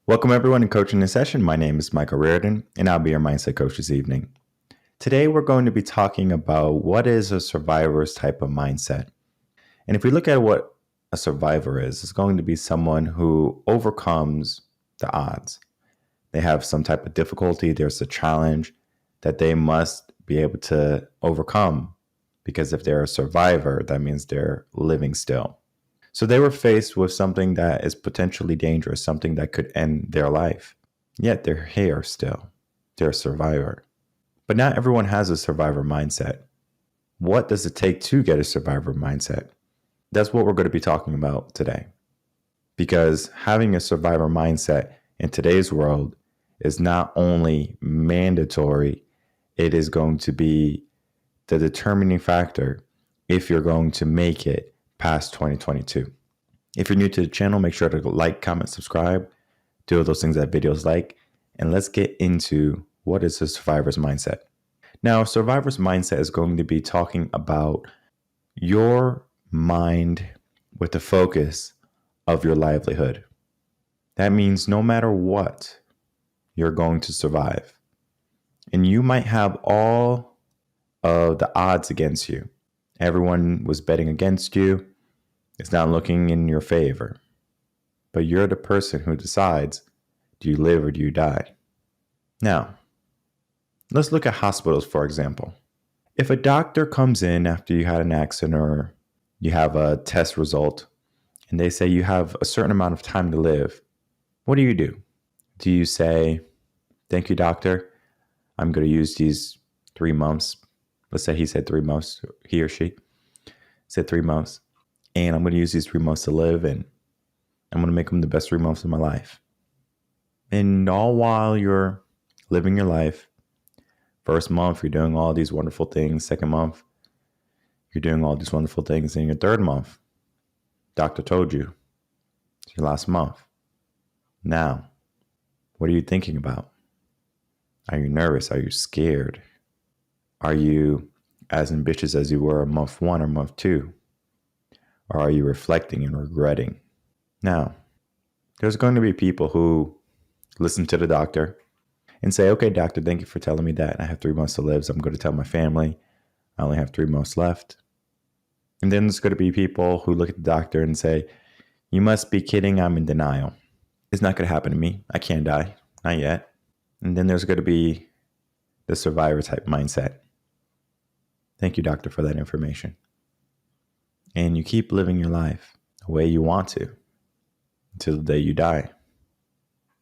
Welcome everyone to Coaching in Session. My name is Michael Reardon, and I'll be your mindset coach this evening. Today, we're going to be talking about what is a survivor's type of mindset. And if we look at what a survivor is, it's going to be someone who overcomes the odds. They have some type of difficulty. There's a challenge that they must be able to overcome, because if they're a survivor, that means they're living still. So they were faced with something that is potentially dangerous, something that could end their life. Yet they're here still. They're a survivor. But not everyone has a survivor mindset. What does it take to get a survivor mindset? That's what we're going to be talking about today. Because having a survivor mindset in today's world is not only mandatory, it is going to be the determining factor if you're going to make it past 2022. If you're new to the channel, make sure to like, comment, subscribe, do all those things that videos like, and let's get into what is a survivor's mindset. Now, survivor's mindset is going to be talking about your mind with the focus of your livelihood. That means no matter what, you're going to survive. And you might have all of the odds against you. Everyone was betting against you. It's not looking in your favor. But you're the person who decides, do you live or do you die? Now, let's look at hospitals, for example. If a doctor comes in after you had an accident or you have a test result and they say you have a certain amount of time to live, what do? Do you say, thank you, doctor, I'm going to use these 3 months. Let's say he said 3 months, he or she said 3 months. And I'm going to use these 3 months to live, and I'm going to make them the best 3 months of my life. And all while you're living your life, first month, you're doing all these wonderful things. Second month, you're doing all these wonderful things. In your third month, doctor told you it's your last month. Now, what are you thinking about? Are you nervous? Are you scared? Are you as ambitious as you were in month 1 or month 2? Or are you reflecting and regretting? Now, there's going to be people who listen to the doctor and say, okay, doctor, thank you for telling me that. I have 3 months to live, so I'm going to tell my family I only have 3 months left. And then there's going to be people who look at the doctor and say, you must be kidding, I'm in denial. It's not going to happen to me. I can't die. Not yet. And then there's going to be the survivor type mindset. Thank you, doctor, for that information. And you keep living your life the way you want to until the day you die.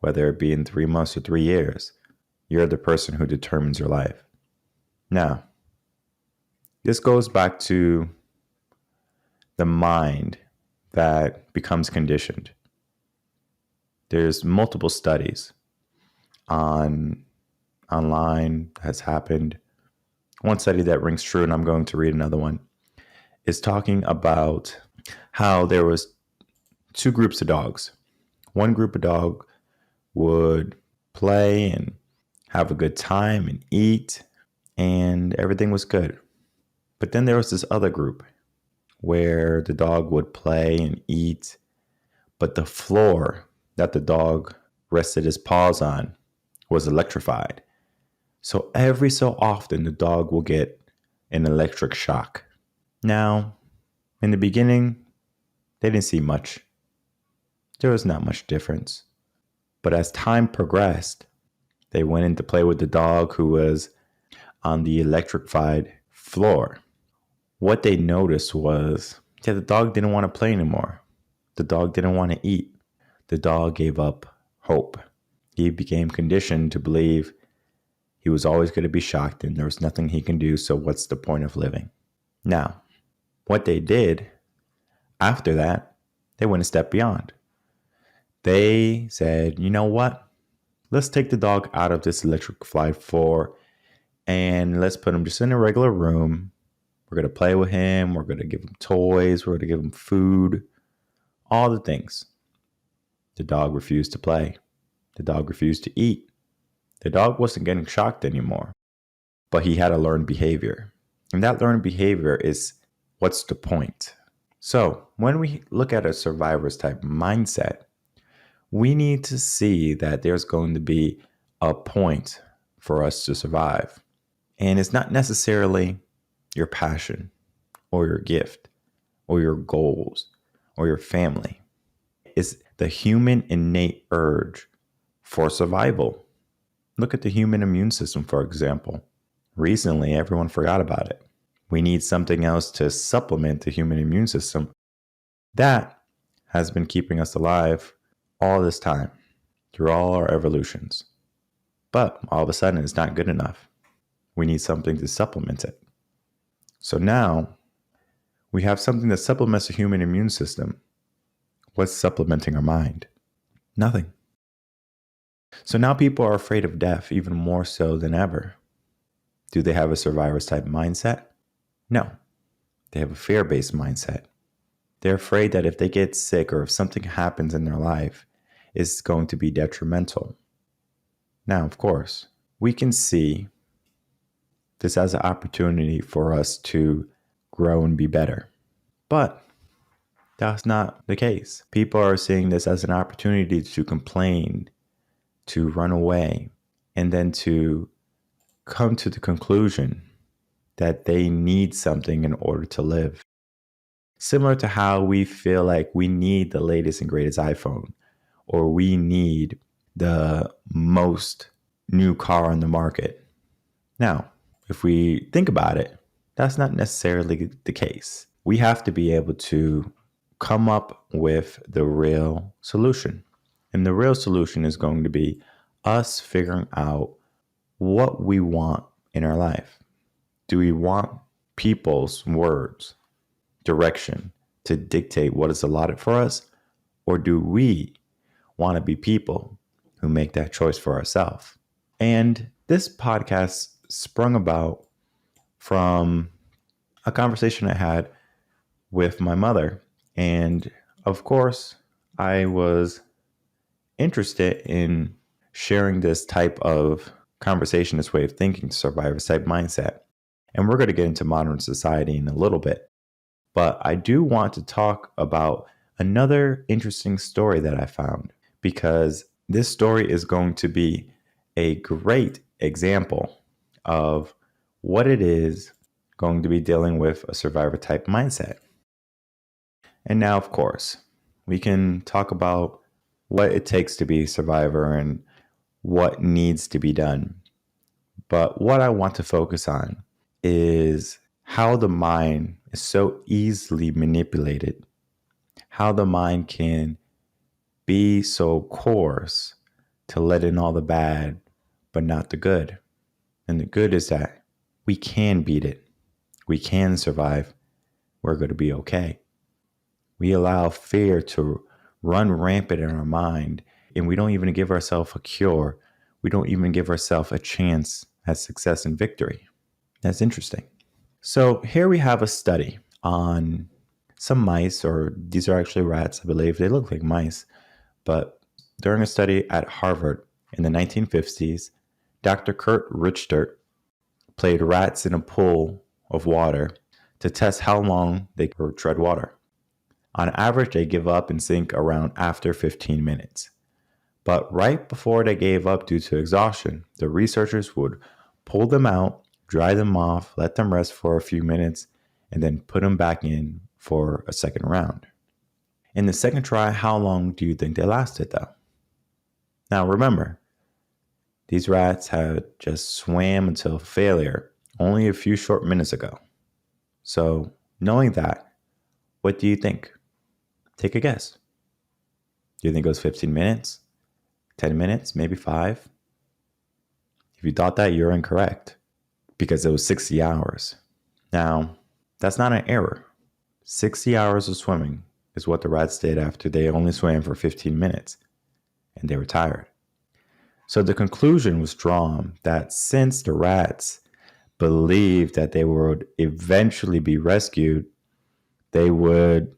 Whether it be in 3 months or 3 years, you're the person who determines your life. Now, this goes back to the mind that becomes conditioned. There's multiple studies online has happened. One study that rings true, and I'm going to read another one, is talking about how there was 2 groups of dogs. One group of dog would play and have a good time and eat, and everything was good. But then there was this other group where the dog would play and eat, but the floor that the dog rested his paws on was electrified. So every so often, the dog will get an electric shock. Now, in the beginning, they didn't see much. There was not much difference. But as time progressed, they went in to play with the dog who was on the electrified floor. What they noticed was that the dog didn't want to play anymore. The dog didn't want to eat. The dog gave up hope. He became conditioned to believe he was always going to be shocked and there was nothing he can do, so what's the point of living? Now, what they did after that, they went a step beyond. They said, you know what? Let's take the dog out of this electrified floor and let's put him just in a regular room. We're going to play with him. We're going to give him toys. We're going to give him food, all the things. The dog refused to play. The dog refused to eat. The dog wasn't getting shocked anymore, but he had a learned behavior. And that learned behavior is, what's the point? So when we look at a survivor's type mindset, we need to see that there's going to be a point for us to survive. And it's not necessarily your passion or your gift or your goals or your family. It's the human innate urge for survival. Look at the human immune system, for example. Recently, everyone forgot about it. We need something else to supplement the human immune system that has been keeping us alive all this time through all our evolutions. But all of a sudden, it's not good enough. We need something to supplement it. So now we have something that supplements the human immune system. What's supplementing our mind? Nothing. So now people are afraid of death even more so than ever. Do they have a survivor's type mindset? No. They have a fear-based mindset. They're afraid that if they get sick or if something happens in their life, it's going to be detrimental. Now, of course, we can see this as an opportunity for us to grow and be better. But that's not the case. People are seeing this as an opportunity to complain, to run away, and then to come to the conclusion that they need something in order to live. Similar to how we feel like we need the latest and greatest iPhone, or we need the most new car on the market. Now, if we think about it, that's not necessarily the case. We have to be able to come up with the real solution. And the real solution is going to be us figuring out what we want in our life. Do we want people's words, direction to dictate what is allotted for us? Or do we want to be people who make that choice for ourselves? And this podcast sprung about from a conversation I had with my mother. And of course, I was interested in sharing this type of conversation, this way of thinking, survivor type mindset. And we're going to get into modern society in a little bit. But I do want to talk about another interesting story that I found, because this story is going to be a great example of what it is going to be dealing with a survivor type mindset. And now, of course, we can talk about what it takes to be a survivor and what needs to be done. But what I want to focus on is how the mind is so easily manipulated, how the mind can be so coarse to let in all the bad, but not the good. And the good is that we can beat it. We can survive. We're going to be okay. We allow fear to run rampant in our mind, and we don't even give ourselves a cure. We don't even give ourselves a chance at success and victory. That's interesting. So here we have a study on some mice, or these are actually rats, I believe. They look like mice. But during a study at Harvard in the 1950s, Dr. Kurt Richter played rats in a pool of water to test how long they could tread water. On average, they give up and sink around after 15 minutes. But right before they gave up due to exhaustion, the researchers would pull them out, dry them off, let them rest for a few minutes, and then put them back in for a second round. In the second try, how long do you think they lasted, though? Now remember, these rats had just swam until failure only a few short minutes ago. So knowing that, what do you think? Take a guess. Do you think it was 15 minutes? 10 minutes? Maybe 5? If you thought that, you're incorrect, because it was 60 hours. Now, that's not an error. 60 hours of swimming is what the rats did after they only swam for 15 minutes, and they were tired. So the conclusion was drawn that since the rats believed that they would eventually be rescued, they would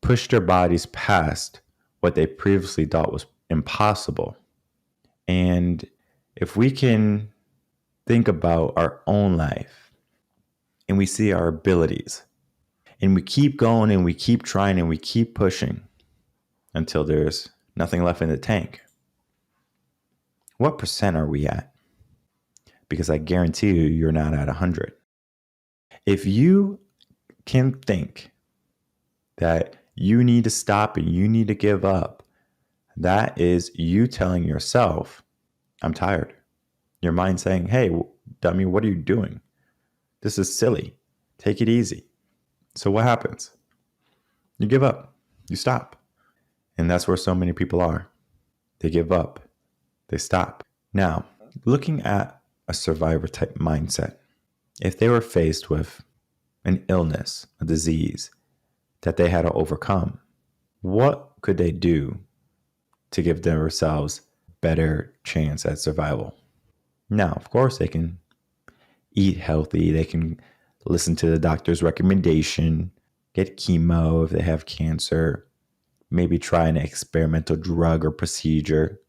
push their bodies past what they previously thought was impossible. And if we can think about our own life and we see our abilities and we keep going and we keep trying and we keep pushing until there's nothing left in the tank. What percent are we at? Because I guarantee you, you're not at 100. If you can think that you need to stop and you need to give up, that is you telling yourself, I'm tired. Your mind saying, hey, dummy, what are you doing? This is silly. Take it easy. So what happens? You give up. You stop. And that's where so many people are. They give up. They stop. Now, looking at a survivor type mindset, if they were faced with an illness, a disease that they had to overcome, what could they do to give themselves better chance at survival? Now, of course, they can eat healthy. They can listen to the doctor's recommendation, get chemo if they have cancer, maybe try an experimental drug or procedure.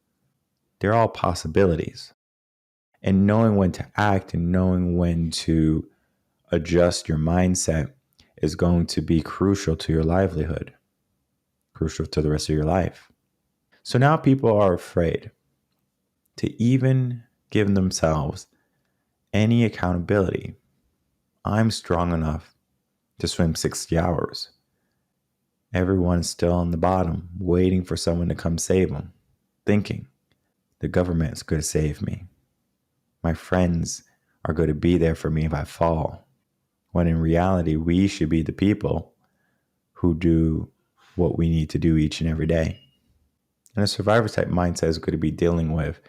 They're all possibilities. And knowing when to act and knowing when to adjust your mindset is going to be crucial to your livelihood, crucial to the rest of your life. So now people are afraid to even give themselves any accountability. I'm strong enough to swim 60 hours. Everyone's still on the bottom, waiting for someone to come save them, thinking the government's going to save me. My friends are going to be there for me if I fall. When in reality, we should be the people who do what we need to do each and every day. And a survivor type mindset is going to be dealing with,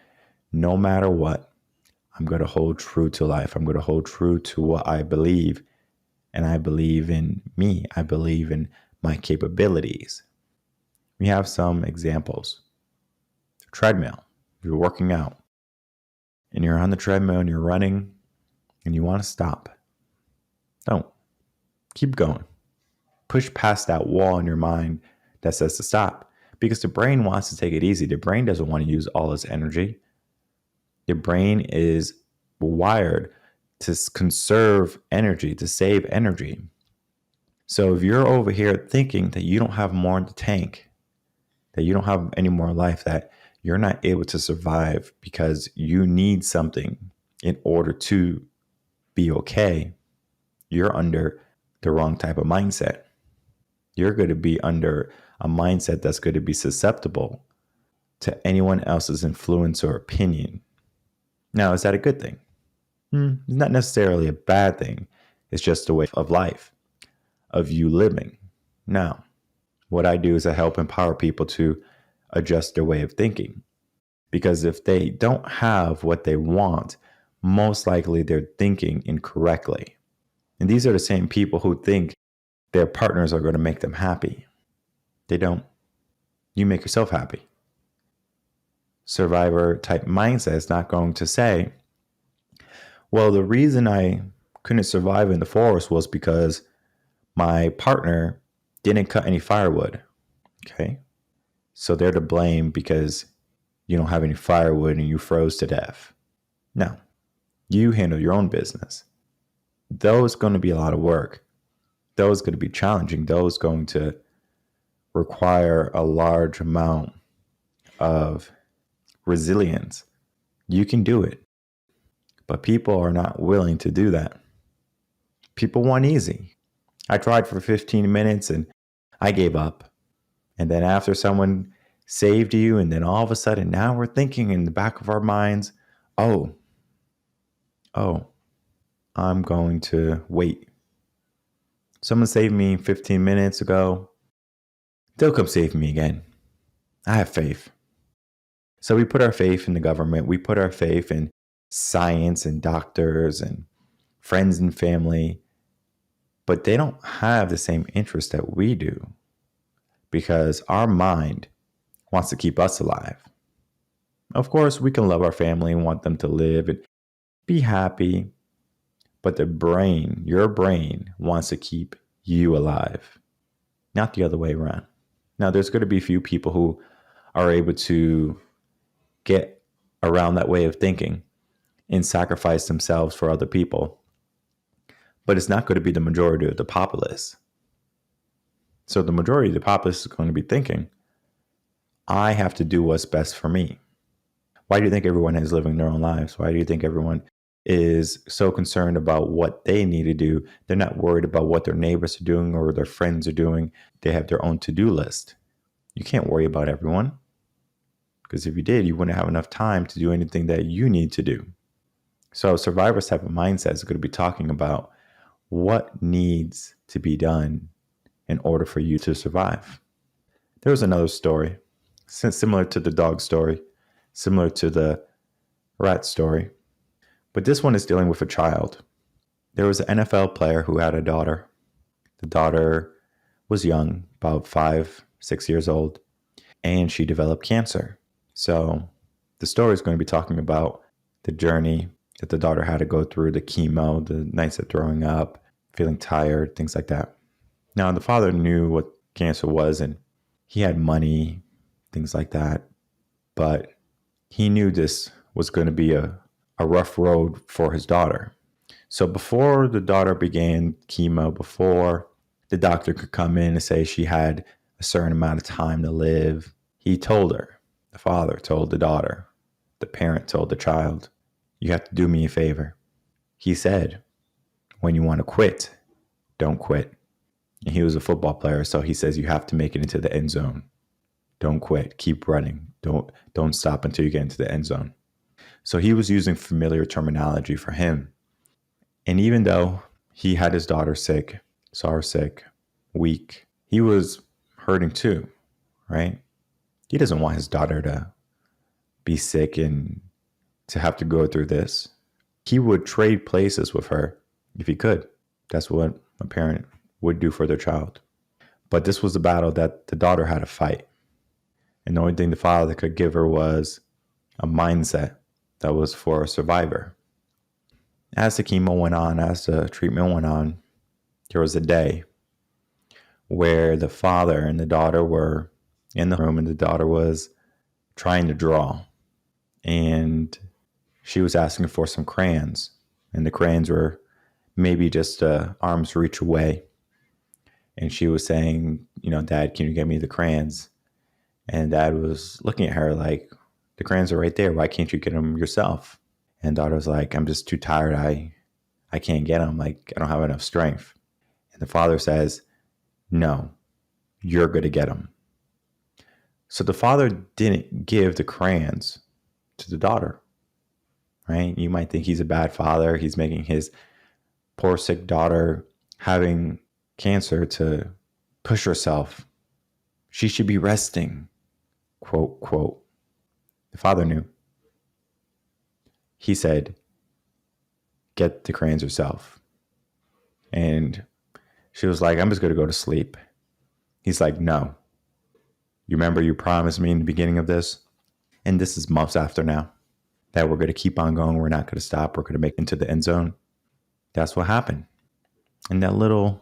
no matter what, I'm going to hold true to life. I'm going to hold true to what I believe. And I believe in me. I believe in my capabilities. We have some examples. Treadmill. If you're working out and you're on the treadmill and you're running and you want to stop, don't. Keep going. Push past that wall in your mind that says to stop, because the brain wants to take it easy. The brain doesn't want to use all its energy. The brain is wired to conserve energy, to save energy. So if you're over here thinking that you don't have more in the tank, that you don't have any more life, that you're not able to survive because you need something in order to be okay, you're under the wrong type of mindset. You're going to be under a mindset that's going to be susceptible to anyone else's influence or opinion. Now, is that a good thing? It's not necessarily a bad thing. It's just a way of life, of you living. Now, what I do is I help empower people to adjust their way of thinking. Because if they don't have what they want, most likely they're thinking incorrectly. And these are the same people who think their partners are going to make them happy. They don't. You make yourself happy. Survivor type mindset is not going to say, well, the reason I couldn't survive in the forest was because my partner didn't cut any firewood. Okay. So they're to blame because you don't have any firewood and you froze to death. No, you handle your own business. Though it's going to be a lot of work, though it's going to be challenging, though it's going to require a large amount of resilience, you can do it. But people are not willing to do that. People want easy. I tried for 15 minutes and I gave up. And then after someone saved you, and then all of a sudden now we're thinking in the back of our minds, oh, I'm going to wait. Someone saved me 15 minutes ago. They'll come save me again. I have faith. So we put our faith in the government. We put our faith in science and doctors and friends and family. But they don't have the same interest that we do, because our mind wants to keep us alive. Of course, we can love our family and want them to live and be happy. But the brain, your brain, wants to keep you alive, not the other way around. Now, there's going to be a few people who are able to get around that way of thinking and sacrifice themselves for other people. But it's not going to be the majority of the populace. So the majority of the populace is going to be thinking, I have to do what's best for me. Why do you think everyone is living their own lives? Why do you think everyone is so concerned about what they need to do? They're not worried about what their neighbors are doing or their friends are doing. They have their own to-do list. You can't worry about everyone, because if you did, you wouldn't have enough time to do anything that you need to do. So survivor's type of mindset is going to be talking about what needs to be done in order for you to survive. There was another story, similar to the dog story, similar to the rat story, but this one is dealing with a child. There was an NFL player who had a daughter. The daughter was young, about 5, 6 years old, and she developed cancer. So the story is going to be talking about the journey that the daughter had to go through, the chemo, the nights of throwing up, feeling tired, things like that. Now, the father knew what cancer was, and he had money, things like that. But he knew this was going to be a rough road for his daughter. So before the daughter began chemo, before the doctor could come in and say she had a certain amount of time to live, he told her, the father told the daughter, the parent told the child, you have to do me a favor. He said, when you want to quit, don't quit. And he was a football player, so he says you have to make it into the end zone. Don't quit. Keep running. Don't stop until you get into the end zone. So he was using familiar terminology for him. And even though he had his daughter sick, saw her sick, weak, he was hurting too, right? He doesn't want his daughter to be sick and to have to go through this. He would trade places with her if he could. That's what a parent would do for their child. But this was a battle that the daughter had to fight. And the only thing the father could give her was a mindset that was for a survivor. As the chemo went on, as the treatment went on, there was a day where the father and the daughter were in the room, and the daughter was trying to draw. And she was asking for some crayons, and the crayons were maybe just arm's reach away. And she was saying, Dad, can you get me the crayons? And Dad was looking at her like, the crayons are right there. Why can't you get them yourself? And daughter was like, I'm just too tired. I can't get them. Like, I don't have enough strength. And the father says, no, you're going to get them. So the father didn't give the crayons to the daughter, right? You might think he's a bad father. He's making his poor sick daughter having cancer to push herself. She should be resting, quote, quote. The father knew. He said, get the crayons yourself. And she was like, I'm just going to go to sleep. He's like, no. You remember you promised me in the beginning of this? And this is months after now, that we're going to keep on going. We're not going to stop. We're going to make it into the end zone. That's what happened. And that little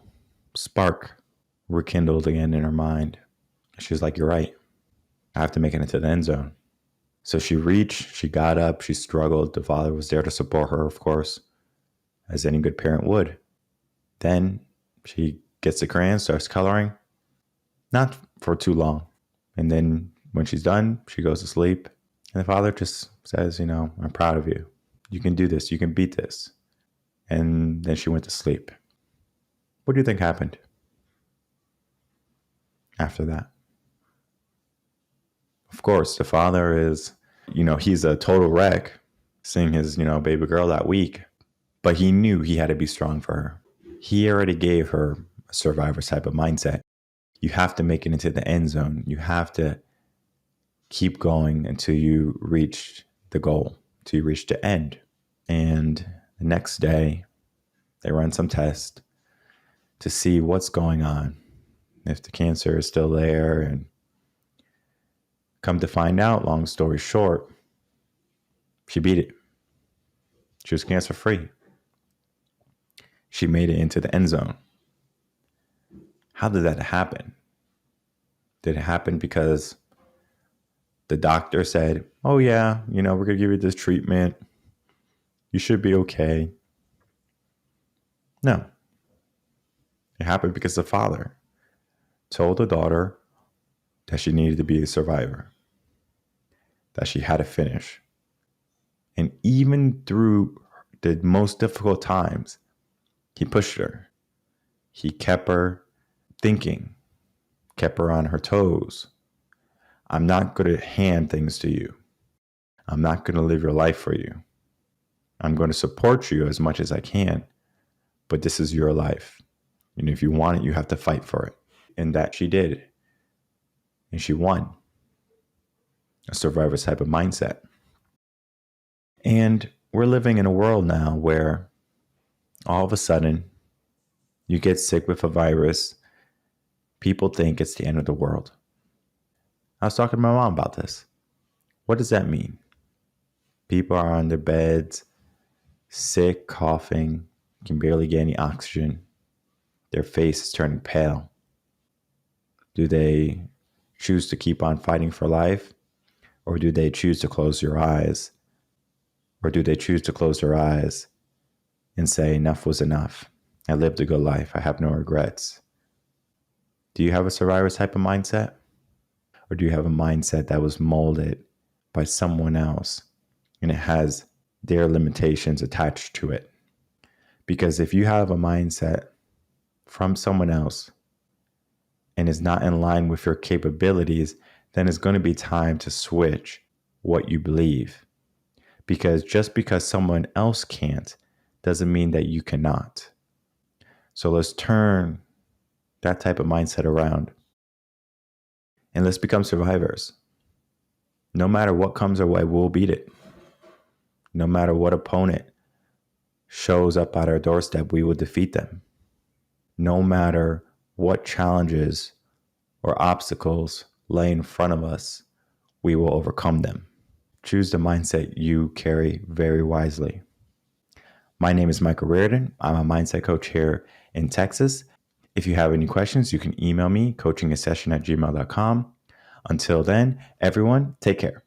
spark rekindled again in her mind. She was like, you're right. I have to make it into the end zone. So she reached, she got up, she struggled. The father was there to support her, of course, as any good parent would. Then she gets the crayon, starts coloring. Not for too long. And then when she's done, she goes to sleep. And the father just says, I'm proud of you. You can do this. You can beat this. And then she went to sleep. What do you think happened after that? Of course, the father is, he's a total wreck seeing his, baby girl that week. But he knew he had to be strong for her. He already gave her a survivor's type of mindset. You have to make it into the end zone. You have to keep going until you reach the goal, until you reach the end. And the next day, they run some tests to see what's going on, if the cancer is still there. And come to find out, long story short, she beat it. She was cancer free. She made it into the end zone. How did that happen? Did it happen because the doctor said, oh yeah, we're going to give you this treatment. You should be okay? No. It happened because the father told the daughter that she needed to be a survivor, that she had to finish. And even through the most difficult times, he pushed her. He kept her thinking, kept her on her toes. I'm not going to hand things to you. I'm not going to live your life for you. I'm going to support you as much as I can, but this is your life. And if you want it, you have to fight for it. And that she did. And she won. A survivor type of mindset. And we're living in a world now where all of a sudden you get sick with a virus, people think it's the end of the world. I was talking to my mom about this. What does that mean? People are on their beds, sick, coughing, can barely get any oxygen. Their face is turning pale. Do they choose to keep on fighting for life? Or do they choose to close their eyes? Or do they choose to close their eyes and say, enough was enough. I lived a good life. I have no regrets. Do you have a survivor type of mindset? Or do you have a mindset that was molded by someone else and it has their limitations attached to it? Because if you have a mindset from someone else and is not in line with your capabilities, then it's going to be time to switch what you believe. Because just because someone else can't doesn't mean that you cannot. So let's turn that type of mindset around and let's become survivors. No matter what comes our way, we'll beat it. No matter what opponent shows up at our doorstep, we will defeat them. No matter what challenges or obstacles lay in front of us, we will overcome them. Choose the mindset you carry very wisely. My name is Michael Reardon. I'm a mindset coach here in Texas. If you have any questions, you can email me, coachinginsession@gmail.com. Until then, everyone, take care.